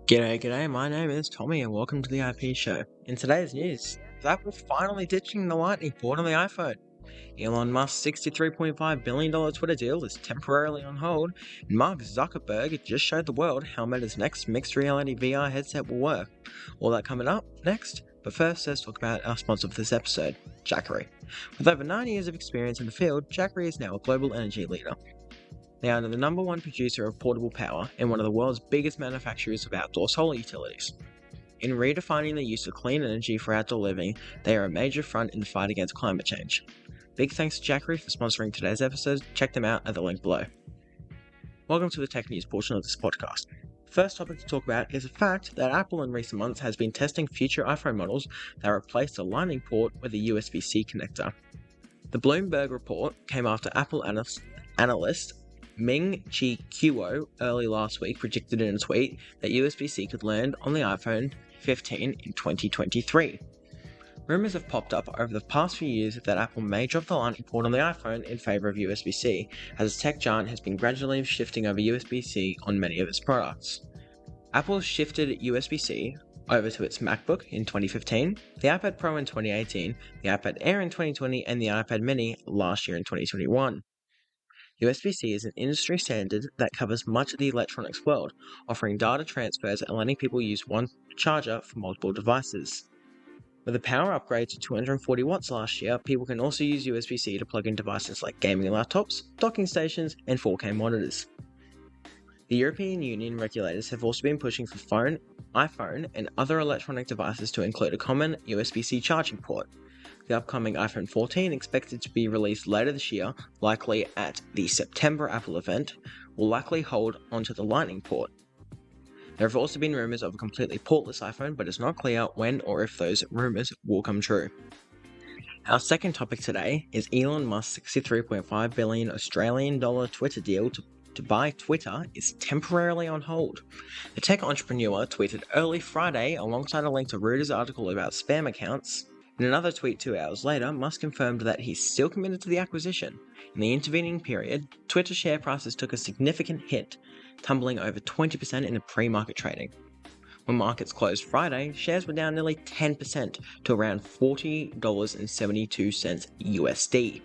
G'day, my name is Tommy and welcome to the IP show. In today's news, is Apple finally ditching the Lightning port on the iPhone. Elon Musk's $63.5 billion Twitter deal is temporarily on hold, and Mark Zuckerberg just showed the world how Meta's next mixed reality VR headset will work. All that coming up next, but first let's talk about our sponsor for this episode, Jackery. With over 9 years of experience in the field, Jackery is now a global energy leader. They are the number one producer of portable power and one of the world's biggest manufacturers of outdoor solar utilities. In redefining the use of clean energy for outdoor living, they are a major front in the fight against climate change. Big thanks to Jackery for sponsoring today's episode. Check them out at the link below. Welcome to the tech news portion of this podcast. First topic to talk about is the fact that Apple in recent months has been testing future iPhone models that replace the Lightning port with a USB-C connector. The Bloomberg report came after Apple analyst Ming-Chi Kuo early last week predicted in a tweet that USB-C could land on the iPhone 15 in 2023. Rumors have popped up over the past few years that Apple may drop the Lightning port on the iPhone in favor of USB-C, as the tech giant has been gradually shifting over USB-C on many of its products. Apple shifted USB-C over to its MacBook in 2015, the iPad Pro in 2018, the iPad Air in 2020, and the iPad Mini last year in 2021. USB-C is an industry standard that covers much of the electronics world, offering data transfers and letting people use one charger for multiple devices. With a power upgrade to 240 watts last year, people can also use USB-C to plug in devices like gaming laptops, docking stations, and 4K monitors. The European Union regulators have also been pushing for phone, iPhone, and other electronic devices to include a common USB-C charging port. The upcoming iPhone 14, expected to be released later this year, likely at the September Apple event, will likely hold onto the Lightning port. There have also been rumours of a completely portless iPhone, but it's not clear when or if those rumours will come true. Our second topic today is Elon Musk's $63.5 billion Australian dollar Twitter deal to buy Twitter is temporarily on hold. The tech entrepreneur tweeted early Friday alongside a link to Reuters' article about spam accounts. In another tweet 2 hours later, Musk confirmed that he's still committed to the acquisition. In the intervening period, Twitter share prices took a significant hit, tumbling over 20% in pre-market trading. When markets closed Friday, shares were down nearly 10% to around $40.72 USD,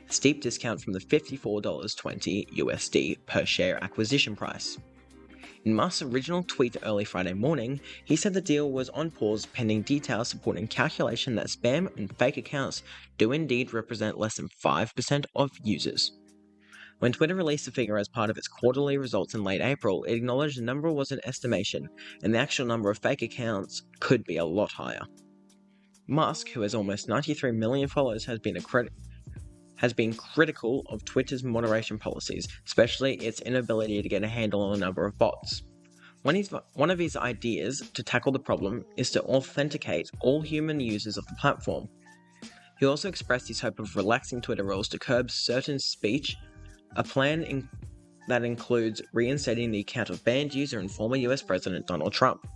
a steep discount from the $54.20 USD per share acquisition price. In Musk's original tweet early Friday morning, he said the deal was on pause pending details supporting calculation that spam and fake accounts do indeed represent less than 5% of users. When Twitter released the figure as part of its quarterly results in late April, it acknowledged the number was an estimation, and the actual number of fake accounts could be a lot higher. Musk, who has almost 93 million followers, has been critical of Twitter's moderation policies, especially its inability to get a handle on the number of bots. One of his ideas to tackle the problem is to authenticate all human users of the platform. He also expressed his hope of relaxing Twitter rules to curb certain speech, a plan that includes reinstating the account of banned user and former US President Donald Trump.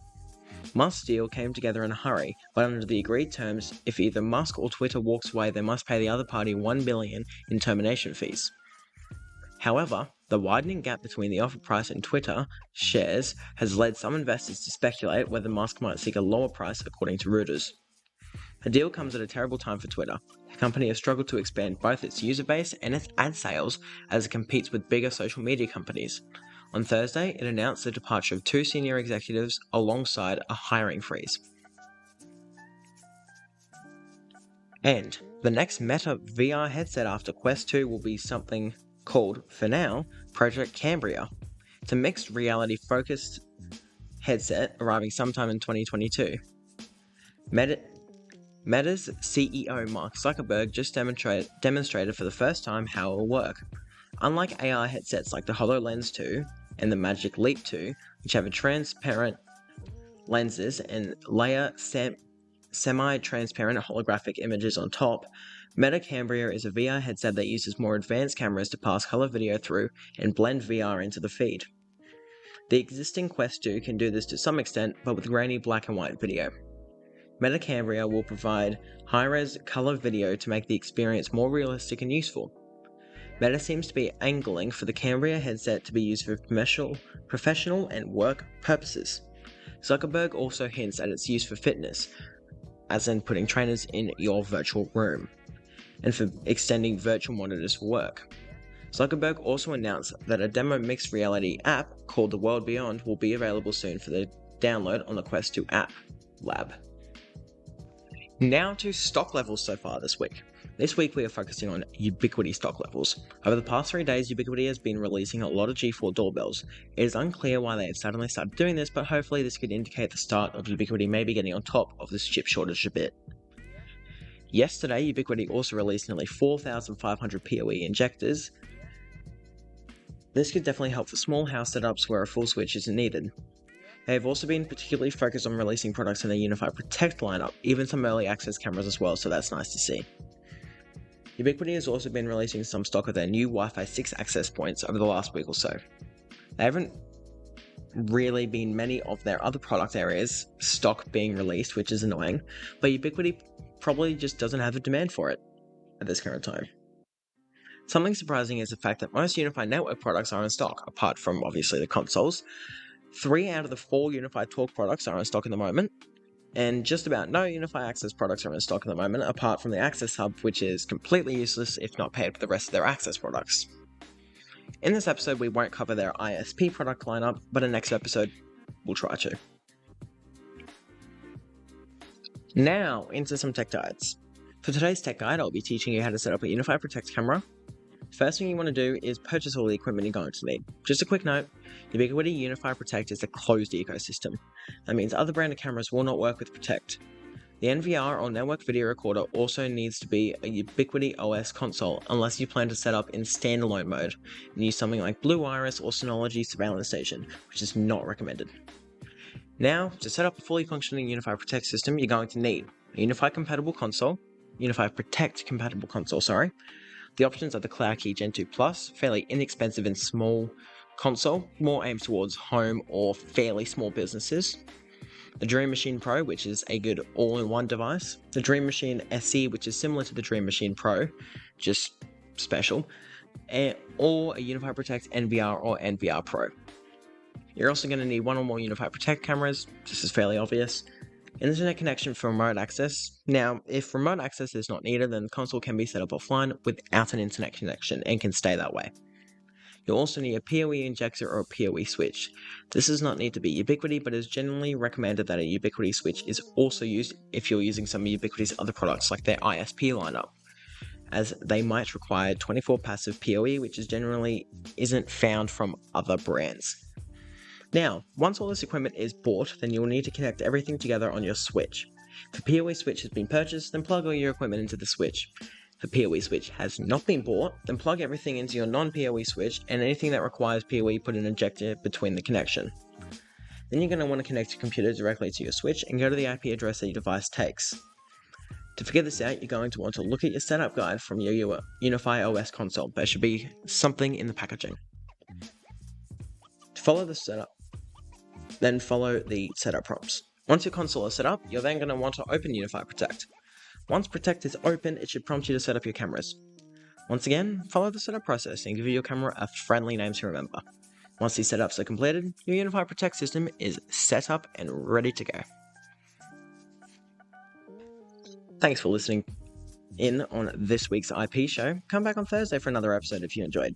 Musk's deal came together in a hurry, but under the agreed terms, if either Musk or Twitter walks away, they must pay the other party $1 billion in termination fees. However, the widening gap between the offer price and Twitter shares has led some investors to speculate whether Musk might seek a lower price, according to Reuters. The deal comes at a terrible time for Twitter. The company has struggled to expand both its user base and its ad sales as it competes with bigger social media companies. On Thursday, it announced the departure of 2 senior executives alongside a hiring freeze. And the next Meta VR headset after Quest 2 will be something called, for now, Project Cambria. It's a mixed reality-focused headset arriving sometime in 2022. Meta's CEO Mark Zuckerberg just demonstrated for the first time how it will work. Unlike AR headsets like the HoloLens 2 and the Magic Leap 2, which have a transparent lenses and layer semi-transparent holographic images on top, Meta Cambria is a VR headset that uses more advanced cameras to pass color video through and blend VR into the feed. The existing Quest 2 can do this to some extent, but with grainy black and white video. Meta Cambria will provide high-res color video to make the experience more realistic and useful. Meta seems to be angling for the Cambria headset to be used for professional and work purposes. Zuckerberg also hints at its use for fitness, as in putting trainers in your virtual room, and for extending virtual monitors for work. Zuckerberg also announced that a demo mixed reality app called The World Beyond will be available soon for the download on the Quest 2 app lab. Now to stock levels so far this week. This week we are focusing on Ubiquiti stock levels. Over the past 3 days, Ubiquiti has been releasing a lot of G4 doorbells. It is unclear why they have suddenly started doing this, but hopefully this could indicate the start of Ubiquiti maybe getting on top of this chip shortage a bit. Yesterday, Ubiquiti also released nearly 4,500 PoE injectors. This could definitely help for small house setups where a full switch isn't needed. They have also been particularly focused on releasing products in their Unified Protect lineup, even some early access cameras as well, so that's nice to see. Ubiquiti has also been releasing some stock of their new Wi-Fi 6 access points over the last week or so. There haven't really been many of their other product areas stock being released, which is annoying, but Ubiquiti probably just doesn't have a demand for it at this current time. Something surprising is the fact that most Unified Network products are in stock, apart from obviously the consoles. 3 out of the 4 Unified Talk products are in stock at the moment, and just about no Unified Access products are in stock at the moment, apart from the Access Hub, which is completely useless if not paired with the rest of their Access products. In this episode, we won't cover their ISP product lineup, but in next episode, we'll try to. Now, into some tech guides. For today's tech guide, I'll be teaching you how to set up a Unified Protect camera. First thing you want to do is purchase all the equipment you're going to need. Just a quick note, Ubiquiti Unified Protect is a closed ecosystem. That means other branded cameras will not work with Protect. The NVR or network video recorder also needs to be a Ubiquiti OS console unless you plan to set up in standalone mode and use something like Blue Iris or Synology Surveillance Station, which is not recommended. Now, to set up a fully functioning Unified Protect system, you're going to need a Unified Protect compatible console, The options are the CloudKey Gen 2 Plus, fairly inexpensive and small console, more aimed towards home or fairly small businesses. The Dream Machine Pro, which is a good all-in-one device. The Dream Machine SE, which is similar to the Dream Machine Pro, just special. Or a Unified Protect NVR or NVR Pro. You're also going to need 1 or more Unified Protect cameras, this is fairly obvious. An internet connection for remote access. Now, if remote access is not needed, then the console can be set up offline without an internet connection and can stay that way. You'll also need a PoE injector or a PoE switch. This does not need to be Ubiquiti, but is generally recommended that a Ubiquiti switch is also used if you're using some of Ubiquiti's other products like their ISP lineup, as they might require 24 passive PoE, which generally isn't found from other brands. Now, once all this equipment is bought, then you'll need to connect everything together on your switch. If the PoE switch has been purchased, then plug all your equipment into the switch. If the PoE switch has not been bought, then plug everything into your non-PoE switch, and anything that requires PoE, put an injector between the connection. Then you're going to want to connect your computer directly to your switch and go to the IP address that your device takes. To figure this out, you're going to want to look at your setup guide from your Unify OS console. There should be something in the packaging. To follow the setup, then follow the setup prompts. Once your console is set up, you're then going to want to open Unified Protect. Once Protect is open, it should prompt you to set up your cameras. Once again, follow the setup process and give your camera a friendly name to remember. Once these setups are completed, your Unified Protect system is set up and ready to go. Thanks for listening in on this week's IP show. Come back on Thursday for another episode if you enjoyed.